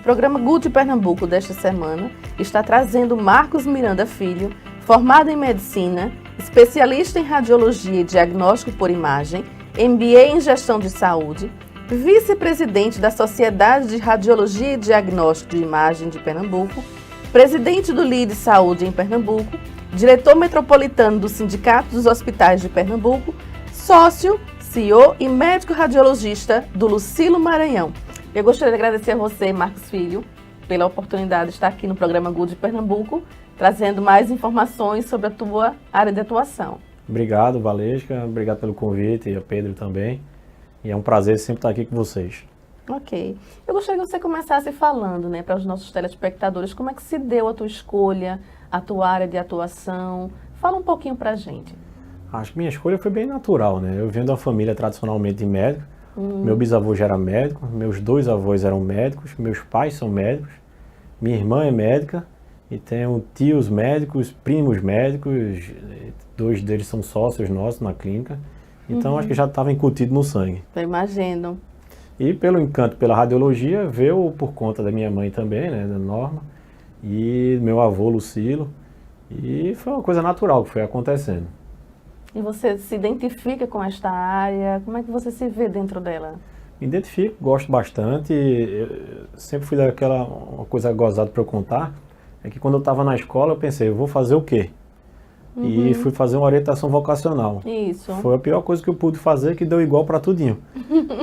programa Good Pernambuco desta semana está trazendo Marcos Miranda Filho, formado em Medicina, especialista em Radiologia e Diagnóstico por Imagem, MBA em Gestão de Saúde, vice-presidente da Sociedade de Radiologia e Diagnóstico de Imagem de Pernambuco, presidente do LIDE Saúde em Pernambuco, diretor metropolitano do Sindicato dos Hospitais de Pernambuco, sócio, CEO e médico radiologista do Lucilo Maranhão. Eu gostaria de agradecer a você, Marcos Filho, pela oportunidade de estar aqui no programa Good Pernambuco, trazendo mais informações sobre a tua área de atuação. Obrigado, Valesca. Obrigado pelo convite e a Pedro também. E é um prazer sempre estar aqui com vocês. Ok. Eu gostaria que você começasse falando, para os nossos telespectadores, como é que se deu a tua escolha, a tua área de atuação. Fala um pouquinho pra gente. Acho que minha escolha foi bem natural, Eu venho de uma família tradicionalmente de médicos. Meu bisavô já era médico, meus dois avós eram médicos, meus pais são médicos, minha irmã é médica e tenho tios médicos, primos médicos, dois deles são sócios nossos na clínica. Então acho que já estava incutido no sangue. Eu imagino. E pelo encanto pela radiologia, veio por conta da minha mãe também, da Norma, e meu avô Lucilo. E foi uma coisa natural que foi acontecendo. E você se identifica com esta área? Como é que você se vê dentro dela? Me identifico, gosto bastante. Eu sempre fui daquela uma coisa gozada para eu contar, é que quando eu estava na escola eu pensei, eu vou fazer o quê? E fui fazer uma orientação vocacional. Isso. Foi a pior coisa que eu pude fazer, que deu igual para tudinho.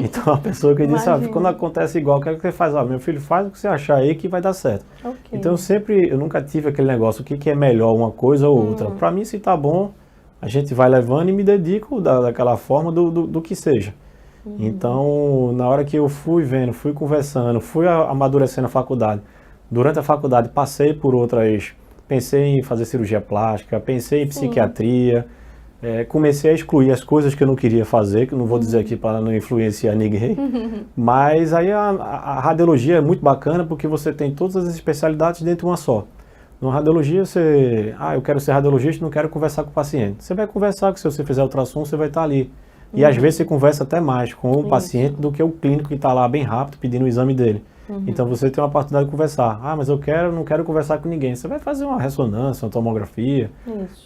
Então a pessoa que disse, quando acontece igual, o que é que você faz? Meu filho, faz o que você achar aí que vai dar certo. Okay. Então eu nunca tive aquele negócio, o que é melhor uma coisa ou outra. Para mim, se tá bom, a gente vai levando e me dedico daquela forma do que seja. Então, na hora que eu fui vendo, fui conversando, fui amadurecendo a faculdade. Durante a faculdade, passei por outras... Pensei em fazer cirurgia plástica, pensei em psiquiatria, comecei a excluir as coisas que eu não queria fazer, que eu não vou dizer aqui para não influenciar ninguém, mas aí a radiologia é muito bacana porque você tem todas as especialidades dentro de uma só. Na radiologia você, eu quero ser radiologista, não quero conversar com o paciente. Você vai conversar, que se você fizer ultrassom, você vai estar ali. E às vezes você conversa até mais com o paciente do que o clínico que está lá bem rápido pedindo o exame dele. Então você tem uma oportunidade de conversar. Mas eu não quero conversar com ninguém. Você vai fazer uma ressonância, uma tomografia,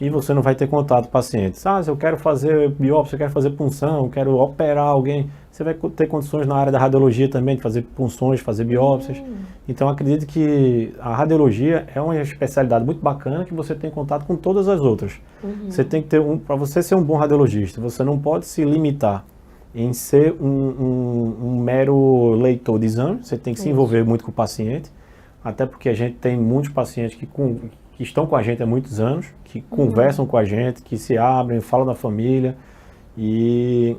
e você não vai ter contato com o paciente. Se eu quero fazer biópsia, eu quero fazer punção, eu quero operar alguém. Você vai ter condições na área da radiologia também, de fazer punções, fazer biópsias. Então acredito que a radiologia é uma especialidade muito bacana que você tem contato com todas as outras. Você tem que ter para você ser um bom radiologista, você não pode se limitar em ser um mero leitor de exame, você tem que se envolver muito com o paciente, até porque a gente tem muitos pacientes que estão com a gente há muitos anos, que conversam com a gente, que se abrem, falam da família, e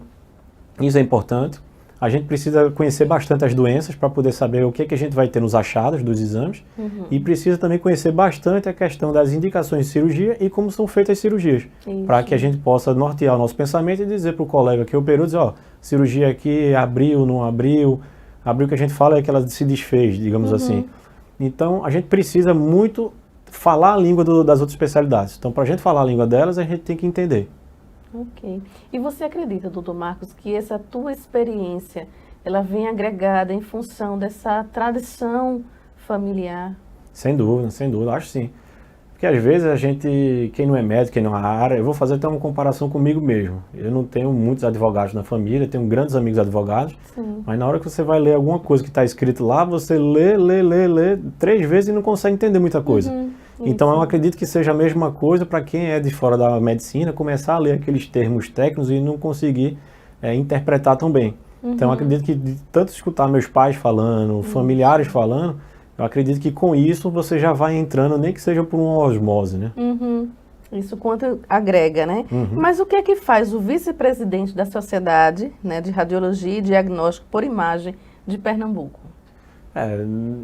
isso é importante. A gente precisa conhecer bastante as doenças para poder saber o que a gente vai ter nos achados dos exames, e precisa também conhecer bastante a questão das indicações de cirurgia e como são feitas as cirurgias, para que a gente possa nortear o nosso pensamento e dizer para o colega que operou, dizer, cirurgia aqui abriu, não abriu, abriu que a gente fala é que ela se desfez, digamos assim. Então a gente precisa muito falar a língua das outras especialidades. Então para a gente falar a língua delas, a gente tem que entender. Ok. E você acredita, doutor Marcos, que essa tua experiência, ela vem agregada em função dessa tradição familiar? Sem dúvida, acho sim. Porque às vezes quem não é médico, quem não é área, eu vou fazer até uma comparação comigo mesmo. Eu não tenho muitos advogados na família, tenho grandes amigos advogados, mas na hora que você vai ler alguma coisa que está escrito lá, você lê 3 vezes e não consegue entender muita coisa. Então eu acredito que seja a mesma coisa para quem é de fora da medicina, começar a ler aqueles termos técnicos e não conseguir interpretar tão bem. Então eu acredito que de tanto escutar meus pais falando, familiares falando, eu acredito que com isso você já vai entrando, nem que seja por uma osmose, Isso quanto agrega, Mas o que é que faz o vice-presidente da Sociedade de Radiologia e Diagnóstico por Imagem de Pernambuco?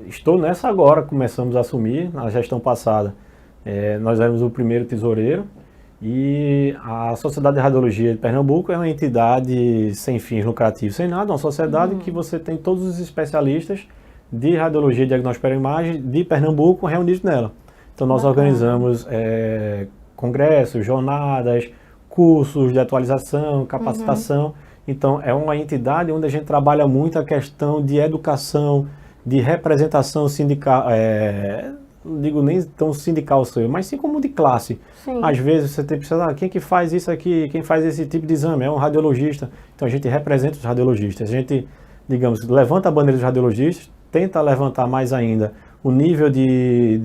Estou nessa agora, começamos a assumir, na gestão passada. Nós éramos o primeiro tesoureiro e a Sociedade de Radiologia de Pernambuco é uma entidade sem fins lucrativos, sem nada, uma sociedade que você tem todos os especialistas de Radiologia e Diagnóstico por Imagem de Pernambuco reunidos nela. Então nós organizamos congressos, jornadas, cursos de atualização, capacitação. Então é uma entidade onde a gente trabalha muito a questão de educação, de representação sindical, não digo nem tão sindical seu, mas sim como de classe. Sim. Às vezes você tem que pensar, quem que faz isso aqui, quem faz esse tipo de exame? É um radiologista. Então a gente representa os radiologistas. A gente, digamos, levanta a bandeira dos radiologistas, tenta levantar mais ainda o nível de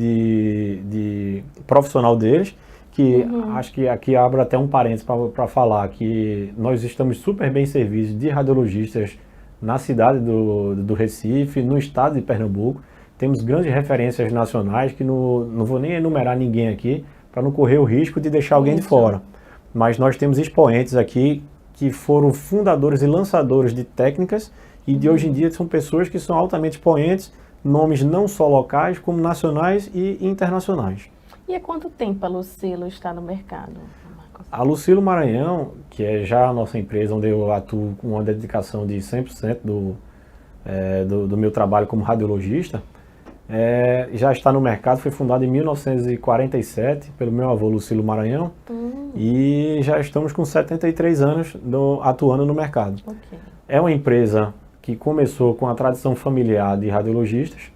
profissional deles, que acho que aqui abro até um parênteses para falar que nós estamos super bem servidos de radiologistas na cidade do Recife, no estado de Pernambuco. Temos grandes referências nacionais, que não vou nem enumerar ninguém aqui, para não correr o risco de deixar alguém de fora. Mas nós temos expoentes aqui que foram fundadores e lançadores de técnicas e de hoje em dia são pessoas que são altamente expoentes, nomes não só locais, como nacionais e internacionais. E há quanto tempo a Lucilo está no mercado, Marcos? A Lucilo Maranhão, que é já a nossa empresa, onde eu atuo com uma dedicação de 100% do meu trabalho como radiologista, já está no mercado, foi fundada em 1947 pelo meu avô Lucilo Maranhão e já estamos com 73 anos atuando no mercado. Okay. É uma empresa que começou com a tradição familiar de radiologistas,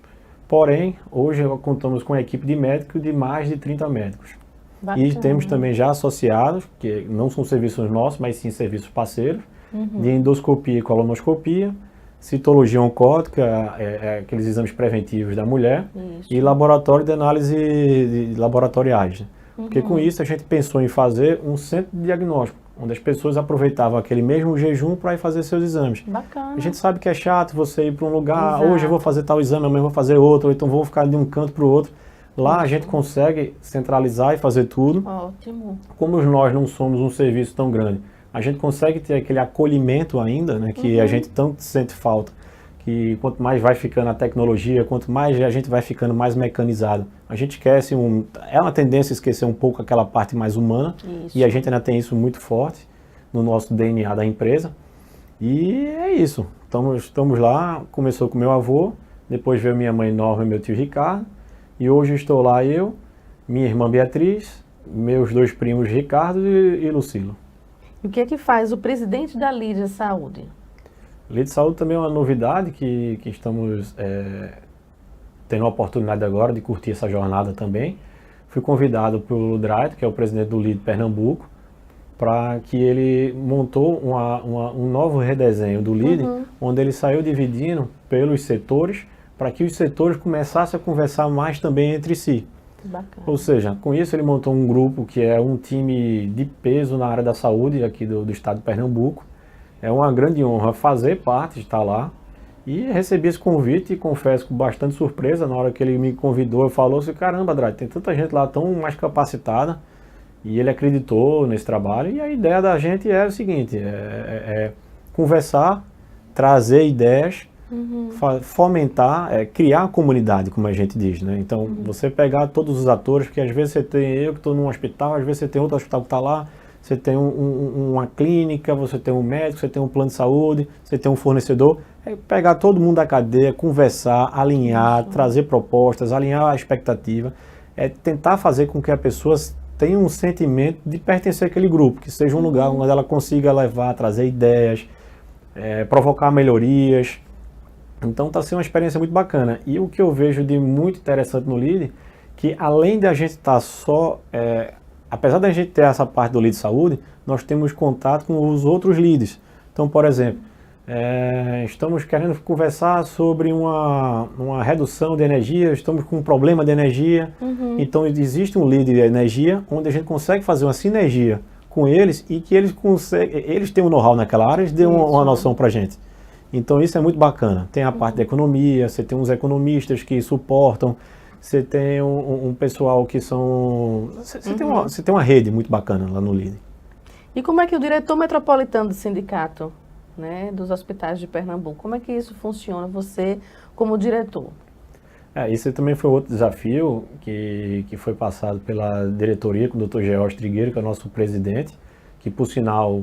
porém hoje contamos com uma equipe de médicos de mais de 30 médicos. Bacana. E temos também já associados, que não são serviços nossos, mas sim serviços parceiros, de endoscopia e colonoscopia, citologia oncótica, aqueles exames preventivos da mulher, e laboratório de análise laboratoriais. Porque com isso a gente pensou em fazer um centro de diagnóstico, onde as pessoas aproveitavam aquele mesmo jejum para ir fazer seus exames. Bacana. A gente sabe que é chato você ir para um lugar, hoje eu vou fazer tal exame, amanhã eu vou fazer outro, ou então vou ficar de um canto para o outro. Lá a gente consegue centralizar e fazer tudo. Ótimo. Como nós não somos um serviço tão grande, a gente consegue ter aquele acolhimento ainda, né, que a gente tanto sente falta, que quanto mais vai ficando a tecnologia, quanto mais a gente vai ficando mais mecanizado, a gente esquece é uma tendência a esquecer um pouco aquela parte mais humana, e a gente ainda tem isso muito forte no nosso DNA da empresa, e é isso, estamos lá, começou com meu avô, depois veio minha mãe Norma e meu tio Ricardo, e hoje estou lá eu, minha irmã Beatriz, meus dois primos Ricardo e Lucilo. E o que é que faz o presidente da Lídia Saúde? Lídia Saúde também é uma novidade que estamos tendo a oportunidade agora de curtir essa jornada também. Fui convidado pelo Draito, que é o presidente do Lídia Pernambuco, para que ele montou um novo redesenho do Lídia, onde ele saiu dividindo pelos setores, para que os setores começassem a conversar mais também entre si. Bacana. Ou seja, com isso ele montou um grupo que é um time de peso na área da saúde aqui do estado de Pernambuco. É uma grande honra fazer parte, estar lá. E recebi esse convite e confesso com bastante surpresa, na hora que ele me convidou, eu falou assim, caramba, Andrade, tem tanta gente lá tão mais capacitada. E ele acreditou nesse trabalho e a ideia da gente é o seguinte, conversar, trazer ideias, fomentar, criar a comunidade, como a gente diz, né? Então, você pegar todos os atores, porque às vezes você tem eu que estou num hospital, às vezes você tem outro hospital que está lá, você tem uma clínica, você tem um médico, você tem um plano de saúde, você tem um fornecedor. Pegar todo mundo da cadeia, conversar, alinhar, trazer propostas, alinhar a expectativa, tentar fazer com que a pessoa tenha um sentimento de pertencer àquele grupo, que seja um lugar onde ela consiga levar, trazer ideias, provocar melhorias. Então está sendo uma experiência muito bacana. E o que eu vejo de muito interessante no LIDE, que além de a gente estar apesar da gente ter essa parte do LIDE Saúde, nós temos contato com os outros LIDEs. Então, por exemplo, estamos querendo conversar sobre uma redução de energia, estamos com um problema de energia. Então existe um LIDE de energia, onde a gente consegue fazer uma sinergia com eles e que eles têm um know-how naquela área, eles dão uma noção para a gente. Então isso é muito bacana. Tem a parte da economia, você tem uns economistas que suportam, você tem um pessoal que são... Você tem uma rede muito bacana lá no LIDE. E como é que o diretor metropolitano do sindicato, né, dos hospitais de Pernambuco, como é que isso funciona, você como diretor? Esse também foi outro desafio que foi passado pela diretoria com o Dr. George Trigueiro, que é o nosso presidente, que por sinal...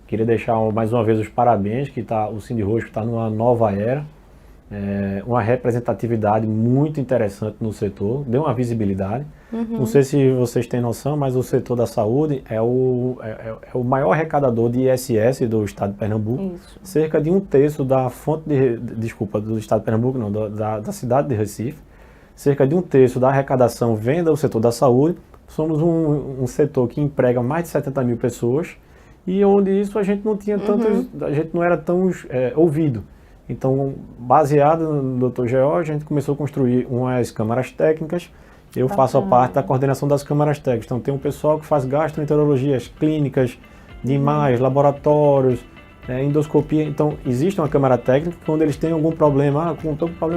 Queria deixar mais uma vez os parabéns, que o Sindirrosco está numa nova era, uma representatividade muito interessante no setor, deu uma visibilidade. Não sei se vocês têm noção, mas o setor da saúde é o maior arrecadador de ISS do estado de Pernambuco. Isso. Cerca de 1/3 da fonte do estado de Pernambuco, não, da cidade de Recife. Cerca de 1/3 da arrecadação vem do setor da saúde. Somos um setor que emprega mais de 70 mil pessoas e onde isso a gente não tinha a gente não era tão ouvido. Então, baseado no Dr. Geó, a gente começou a construir umas câmaras técnicas. Eu faço a parte da coordenação das câmaras técnicas. Então, tem um pessoal que faz gastroenterologias clínicas, de imagens, laboratórios, endoscopia. Então, existe uma câmara técnica quando eles têm algum problema,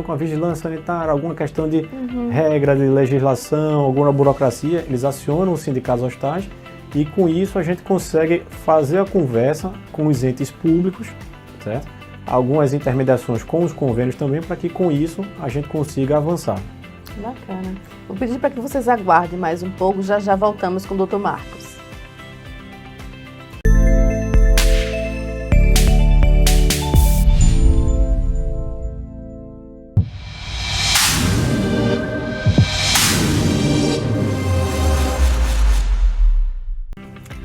com a vigilância sanitária, alguma questão de regra, de legislação, alguma burocracia, eles acionam os sindicatos hostais e com isso a gente consegue fazer a conversa com os entes públicos, certo? Algumas intermediações com os convênios também, para que com isso a gente consiga avançar. Bacana. Vou pedir para que vocês aguardem mais um pouco, já voltamos com o Dr. Marcos.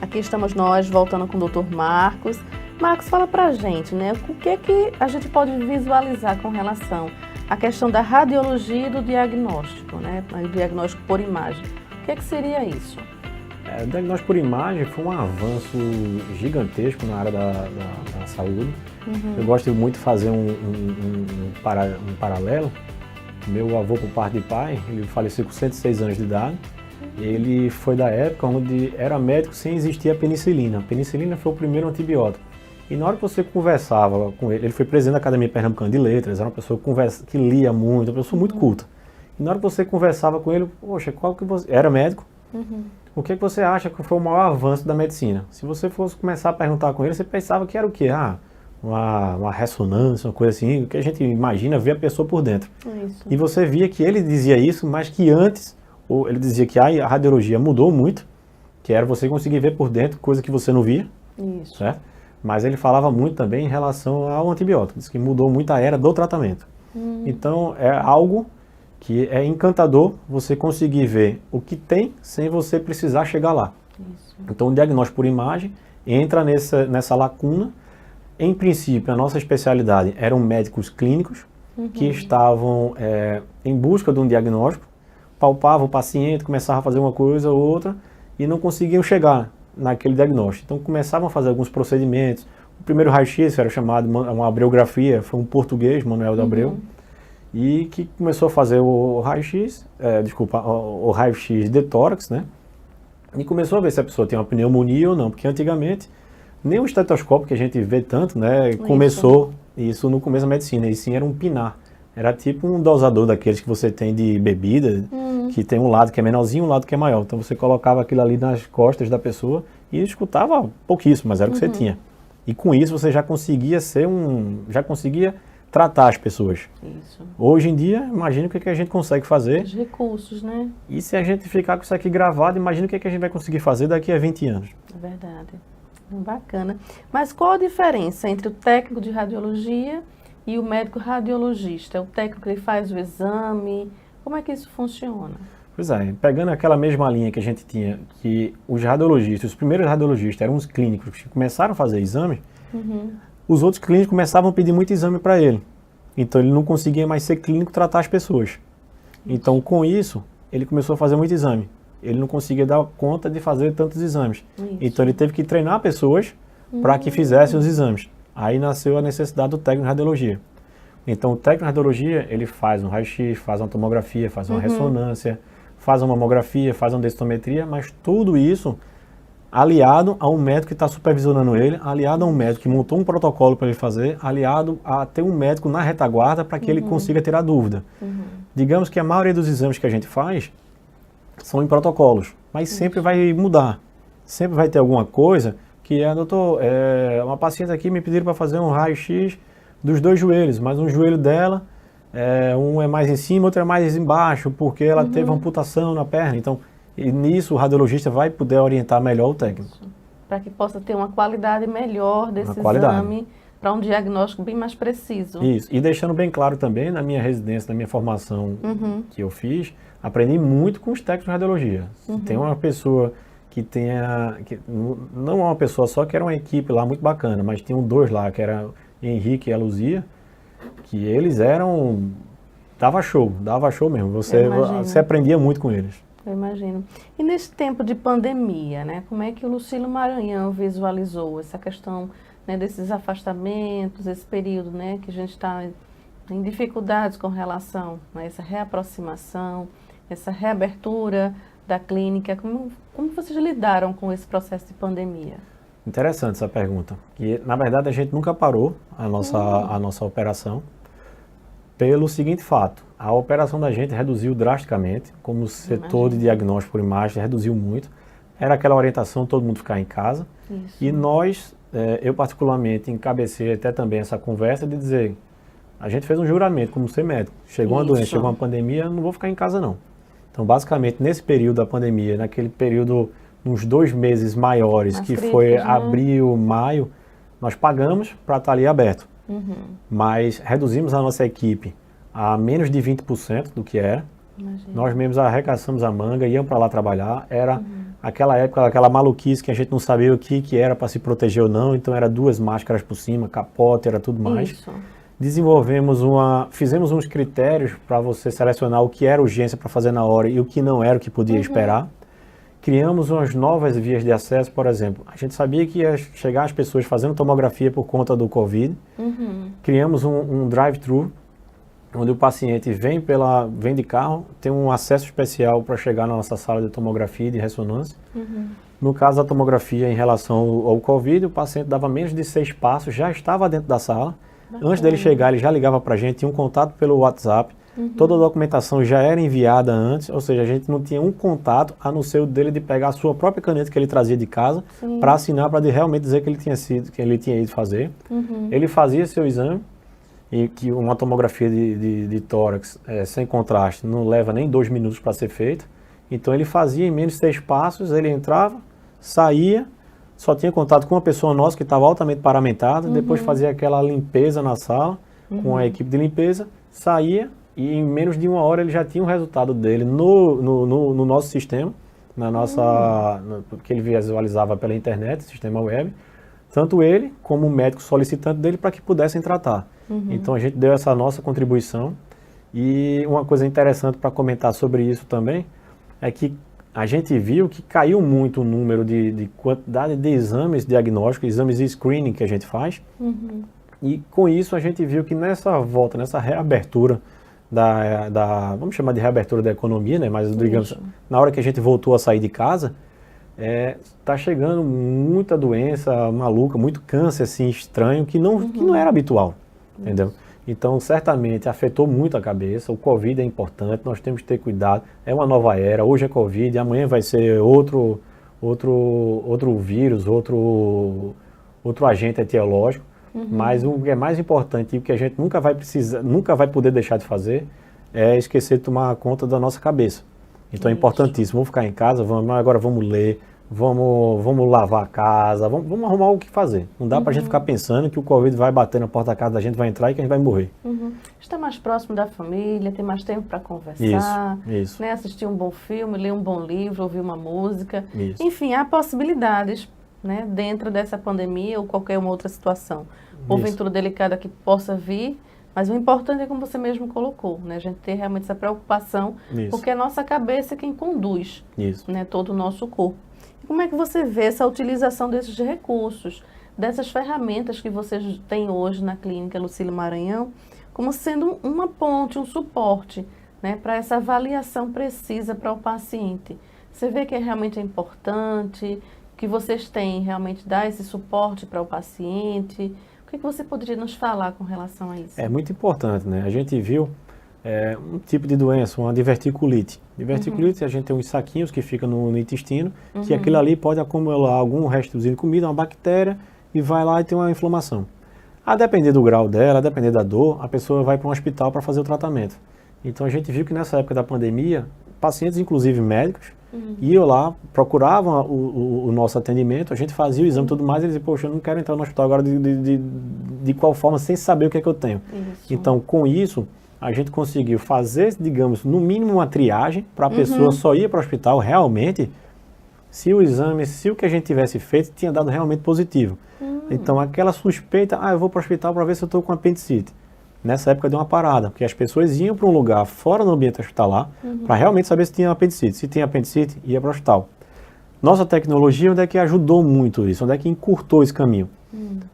Aqui estamos nós, voltando com o Dr. Marcos. Marcos, fala pra gente, né? O que é que a gente pode visualizar com relação à questão da radiologia e do diagnóstico, né? O diagnóstico por imagem. O que é que seria isso? O diagnóstico por imagem foi um avanço gigantesco na área da saúde. Eu gosto muito de fazer um paralelo. Meu avô, por parte de pai, ele faleceu com 106 anos de idade. Ele foi da época onde era médico sem existir a penicilina. A penicilina foi o primeiro antibiótico. E na hora que você conversava com ele foi presidente da Academia Pernambucana de Letras, era uma pessoa que lia muito, uma pessoa muito culta. E na hora que você conversava com ele, poxa, qual que você... Era médico? O que você acha que foi o maior avanço da medicina? Se você fosse começar a perguntar com ele, você pensava que era o quê? Uma ressonância, uma coisa assim, o que a gente imagina ver a pessoa por dentro. Isso. E você via que ele dizia isso, mas que antes, ele dizia que a radiologia mudou muito, que era você conseguir ver por dentro coisa que você não via. Isso. Certo? Mas ele falava muito também em relação ao antibiótico, diz que mudou muito a era do tratamento. Então é algo que é encantador você conseguir ver o que tem sem você precisar chegar lá. Isso. Então o diagnóstico por imagem entra nessa lacuna. Em princípio, a nossa especialidade eram médicos clínicos que estavam em busca de um diagnóstico, palpavam o paciente, começavam a fazer uma coisa ou outra e não conseguiam chegar naquele diagnóstico. Então começavam a fazer alguns procedimentos. O primeiro raio-x era chamado uma abreografia, foi um português, Manuel de Abreu, e que começou a fazer o raio-x, o raio-x de tórax, né? E começou a ver se a pessoa tinha uma pneumonia ou não, porque antigamente nem o estetoscópio que a gente vê tanto, né, começou isso no começo da medicina, e sim era um pinar. Era tipo um dosador daqueles que você tem de bebida, que tem um lado que é menorzinho e um lado que é maior. Então você colocava aquilo ali nas costas da pessoa e escutava pouquíssimo, mas era o que você tinha. E com isso você já conseguia tratar as pessoas. Isso. Hoje em dia, imagina o que a gente consegue fazer. Os recursos, né? E se a gente ficar com isso aqui gravado, imagina o que a gente vai conseguir fazer daqui a 20 anos. É verdade. Bacana. Mas qual a diferença entre o técnico de radiologia e o médico radiologista? É o técnico que faz o exame? Como é que isso funciona? Pois é, pegando aquela mesma linha que a gente tinha, que os radiologistas, os primeiros radiologistas eram os clínicos que começaram a fazer exame, os outros clínicos começavam a pedir muito exame para ele. Então ele não conseguia mais ser clínico e tratar as pessoas. Então com isso, ele começou a fazer muito exame. Ele não conseguia dar conta de fazer tantos exames. Isso. Então ele teve que treinar pessoas para que fizessem os exames. Aí nasceu a necessidade do técnico de radiologia. Então o técnico de radiologia, ele faz um raio-x, faz uma tomografia, faz uma ressonância, faz uma mamografia, faz uma densitometria, mas tudo isso aliado a um médico que está supervisionando ele, aliado a um médico que montou um protocolo para ele fazer, aliado a ter um médico na retaguarda para que ele consiga tirar dúvida. Digamos que a maioria dos exames que a gente faz são em protocolos, mas sempre vai mudar. Sempre vai ter alguma coisa que doutor, uma paciente aqui me pediram para fazer um raio-x dos 2 joelhos, mas um joelho dela, um é mais em cima, outro é mais embaixo, porque ela teve uma amputação na perna. Então, e nisso o radiologista vai poder orientar melhor o técnico. Para que possa ter uma qualidade melhor desse exame, para um diagnóstico bem mais preciso. Isso, e deixando bem claro também, na minha residência, na minha formação que eu fiz, aprendi muito com os técnicos de radiologia. Tem uma pessoa não uma pessoa só, que era uma equipe lá muito bacana, mas tinham dois lá, que era o Henrique e a Luzia, que eles dava show mesmo. Você aprendia muito com eles. Eu imagino. E nesse tempo de pandemia, né, como é que o Lucílio Maranhão visualizou essa questão, né, desses afastamentos, esse período, né, que a gente está em dificuldades com relação a essa reaproximação, essa reabertura da clínica? Como vocês lidaram com esse processo de pandemia? Interessante essa pergunta. Que, na verdade, a gente nunca parou a nossa operação pelo seguinte fato: a operação da gente reduziu drasticamente, como o setor de diagnóstico por imagem reduziu muito. Era aquela orientação, todo mundo ficar em casa. Isso. E nós, eu particularmente, encabecei até também essa conversa de dizer, a gente fez um juramento como ser médico. Chegou uma doença, chegou uma pandemia, não vou ficar em casa não. Então, basicamente, nesse período da pandemia, naquele período, uns 2 meses maiores, que foi abril, maio, nós pagamos para estar ali aberto. Mas reduzimos a nossa equipe a menos de 20% do que era. Imagina. Nós mesmos arregaçamos a manga, íamos para lá trabalhar. Era aquela época, aquela maluquice que a gente não sabia o que era para se proteger ou não. Então, era 2 máscaras por cima, capote, era tudo mais. Isso. Fizemos uns critérios para você selecionar o que era urgência para fazer na hora e o que não era, o que podia esperar. Criamos umas novas vias de acesso, por exemplo. A gente sabia que ia chegar as pessoas fazendo tomografia por conta do Covid. Criamos um drive-thru, onde o paciente vem de carro, tem um acesso especial para chegar na nossa sala de tomografia e de ressonância. No caso da tomografia em relação ao Covid, o paciente dava menos de 6 passos, já estava dentro da sala. Antes dele chegar, ele já ligava para a gente, tinha um contato pelo WhatsApp, toda a documentação já era enviada antes, ou seja, a gente não tinha um contato, a não ser o dele de pegar a sua própria caneta que ele trazia de casa, para assinar, para realmente dizer que ele tinha ido fazer. Ele fazia seu exame, e que uma tomografia de tórax sem contraste não leva nem 2 minutos para ser feita. Então ele fazia em menos de 6 passos, ele entrava, saía, só tinha contato com uma pessoa nossa que estava altamente paramentada, depois fazia aquela limpeza na sala, com a equipe de limpeza, saía e em menos de 1 hora ele já tinha o resultado dele no nosso sistema, que ele visualizava pela internet, sistema web, tanto ele como o médico solicitante dele para que pudessem tratar. Então a gente deu essa nossa contribuição. E uma coisa interessante para comentar sobre isso também é que a gente viu que caiu muito o número de quantidade de exames diagnósticos, exames de screening que a gente faz. E com isso a gente viu que nessa reabertura vamos chamar de reabertura da economia, né? Mas digamos, na hora que a gente voltou a sair de casa, está chegando muita doença maluca, muito câncer assim, estranho, que não era habitual, entendeu? Então, certamente, afetou muito a cabeça. O Covid é importante, nós temos que ter cuidado. É uma nova era, hoje é Covid, amanhã vai ser outro vírus, outro agente etiológico. Mas o que é mais importante e o que a gente nunca vai poder deixar de fazer é esquecer de tomar conta da nossa cabeça. Então é importantíssimo, vamos ficar em casa, agora vamos ler, vamos lavar a casa, vamos arrumar o que fazer. Não dá pra gente ficar pensando que o Covid vai bater na porta da casa da gente, vai entrar e que a gente vai morrer. Está mais próximo da família, tem mais tempo para conversar, isso. Né? Assistir um bom filme, ler um bom livro, ouvir uma música. Enfim, há possibilidades, né, dentro dessa pandemia ou qualquer uma outra situação. Porventura delicada que possa vir, mas o importante é como você mesmo colocou, né? A gente ter realmente essa preocupação, porque é a nossa cabeça quem conduz, né, todo o nosso corpo. E como é que você vê essa utilização desses recursos, dessas ferramentas que vocês têm hoje na clínica Lucílio Maranhão, como sendo uma ponte, um suporte, né, para essa avaliação precisa para o paciente? Você vê que realmente é importante, que vocês têm realmente dar esse suporte para o paciente? O que você poderia nos falar com relação a isso? É muito importante, né? A gente viu um tipo de doença, uma diverticulite. Diverticulite, a gente tem uns saquinhos que ficam no intestino, que aquilo ali pode acumular algum restozinho de comida, uma bactéria, e vai lá e tem uma inflamação. A depender do grau dela, a depender da dor, a pessoa vai para um hospital para fazer o tratamento. Então a gente viu que nessa época da pandemia, pacientes, inclusive médicos, iam lá, procuravam o nosso atendimento, a gente fazia o exame e tudo mais, e eles diziam, poxa, eu não quero entrar no hospital agora de qual forma, sem saber o que é que eu tenho. Então, com isso, a gente conseguiu fazer, digamos, no mínimo uma triagem para a pessoa só ir para o hospital realmente se o que a gente tivesse feito tinha dado realmente positivo. Então, aquela suspeita, eu vou para o hospital para ver se eu estou com apendicite. Nessa época deu uma parada, porque as pessoas iam para um lugar fora do ambiente hospitalar para realmente saber se tinha apendicite. Se tinha apendicite, ia para o hospital. Nossa tecnologia, onde é que ajudou muito isso? Onde é que encurtou esse caminho?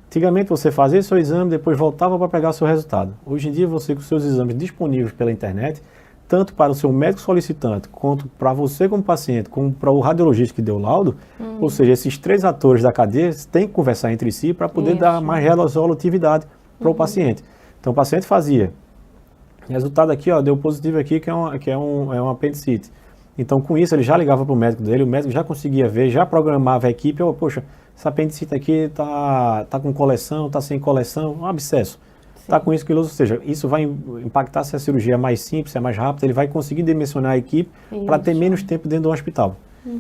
Antigamente você fazia seu exame, depois voltava para pegar seu resultado. Hoje em dia você com seus exames disponíveis pela internet, tanto para o seu médico solicitante, quanto para você como paciente, como para o radiologista que deu o laudo, ou seja, esses 3 atores da cadeia têm que conversar entre si para poder dar mais resolutividade para o paciente. Então o paciente fazia, resultado aqui, deu positivo aqui, que é um apendicite. Então com isso ele já ligava para o médico dele, o médico já conseguia ver, já programava a equipe, poxa, esse apendicite aqui está com coleção, está sem coleção, um abscesso. Está com isso, ou seja, isso vai impactar se a cirurgia é mais simples, se é mais rápida, ele vai conseguir dimensionar a equipe para ter menos tempo dentro do hospital.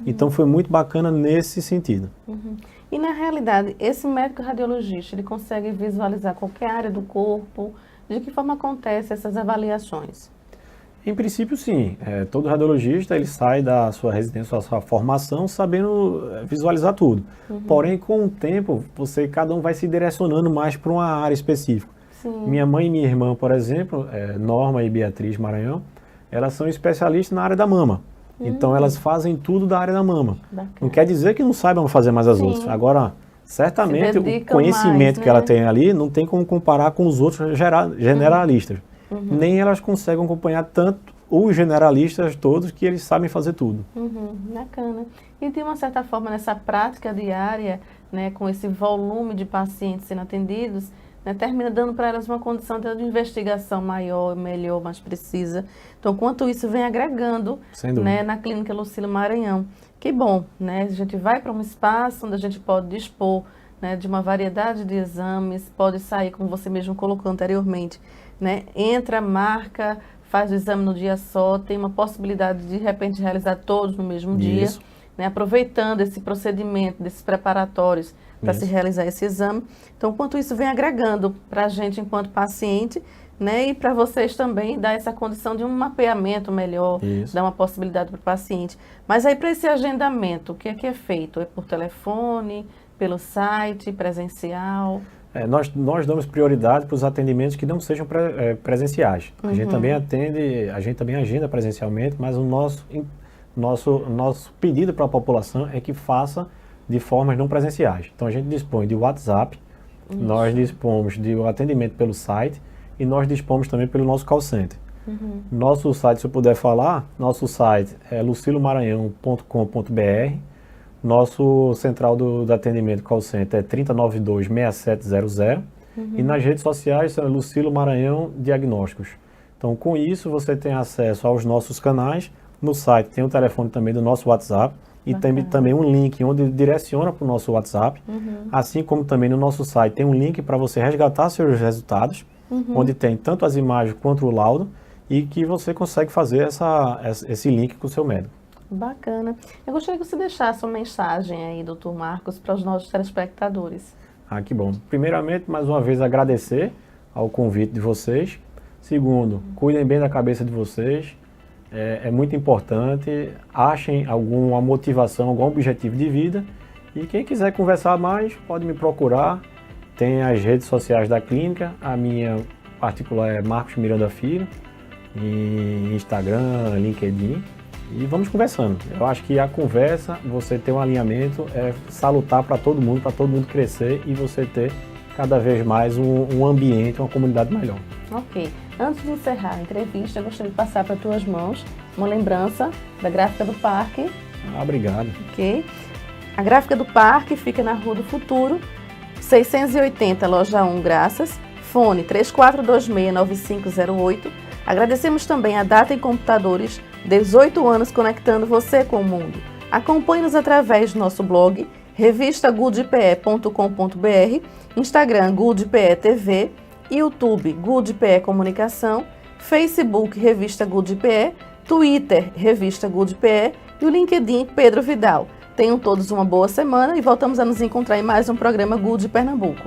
Então foi muito bacana nesse sentido. E na realidade, esse médico radiologista, ele consegue visualizar qualquer área do corpo? De que forma acontecem essas avaliações? Em princípio, sim. Todo radiologista ele sai da sua residência, da sua formação, sabendo visualizar tudo. Porém, com o tempo, cada um vai se direcionando mais para uma área específica. Sim. Minha mãe e minha irmã, por exemplo, Norma e Beatriz Maranhão, elas são especialistas na área da mama. Então, elas fazem tudo da área da mama. Bacana. Não quer dizer que não saibam fazer mais as outras. Agora, certamente, o conhecimento mais, que ela tem ali não tem como comparar com os outros generalistas. Nem elas conseguem acompanhar tanto os generalistas todos que eles sabem fazer tudo. Bacana. E de uma certa forma, nessa prática diária, né, com esse volume de pacientes sendo atendidos, né, termina dando para elas uma condição de investigação maior, melhor, mais precisa. Então, quanto isso vem agregando, né, na Clínica Lucílio Maranhão. Que bom, né? A gente vai para um espaço onde a gente pode dispor, né, de uma variedade de exames, pode sair, como você mesmo colocou anteriormente, né? Entra, marca, faz o exame no dia só, tem uma possibilidade de repente realizar todos no mesmo dia, né? Aproveitando esse procedimento, desses preparatórios para se realizar esse exame. Então, quanto isso vem agregando para a gente enquanto paciente, né? E para vocês também dar essa condição de um mapeamento melhor, dar uma possibilidade para o paciente. Mas aí para esse agendamento, o que é feito? É por telefone, pelo site, presencial? Nós damos prioridade para os atendimentos que não sejam presenciais. A gente também agenda presencialmente, mas o nosso pedido para a população é que faça de formas não presenciais. Então a gente dispõe de WhatsApp, nós dispomos de atendimento pelo site e nós dispomos também pelo nosso call center. Nosso site, se eu puder falar, nosso site é luciliomaranhão.com.br. Nosso central do atendimento call center é 3092-6700 e nas redes sociais é Lucílio Maranhão Diagnósticos. Então, com isso, você tem acesso aos nossos canais. No site tem o telefone também do nosso WhatsApp e tem também um link onde direciona para o nosso WhatsApp. Assim como também no nosso site tem um link para você resgatar seus resultados, onde tem tanto as imagens quanto o laudo e que você consegue fazer esse link com o seu médico. Bacana. Eu gostaria que você deixasse uma mensagem aí, doutor Marcos, para os nossos telespectadores. Que bom. Primeiramente, mais uma vez, agradecer ao convite de vocês. Segundo, cuidem bem da cabeça de vocês. É muito importante. Achem alguma motivação, algum objetivo de vida. E quem quiser conversar mais, pode me procurar. Tem as redes sociais da clínica. A minha particular é Marcos Miranda Filho. Em Instagram, LinkedIn. E vamos conversando. Eu acho que a conversa, você ter um alinhamento, é salutar para todo mundo crescer e você ter cada vez mais um ambiente, uma comunidade melhor. Ok. Antes de encerrar a entrevista, eu gostaria de passar para tuas mãos uma lembrança da Gráfica do Parque. Obrigado. Ok. A Gráfica do Parque fica na Rua do Futuro, 680, Loja 1, Graças. Fone 3426-9508. Agradecemos também a Data em Computadores, 18 anos conectando você com o mundo. Acompanhe-nos através do nosso blog, revistagoodpe.com.br, Instagram Goodpe TV, YouTube Goodpe Comunicação, Facebook Revista Goodpe, Twitter Revista Goodpe e o LinkedIn Pedro Vidal. Tenham todos uma boa semana e voltamos a nos encontrar em mais um programa Good Pernambuco.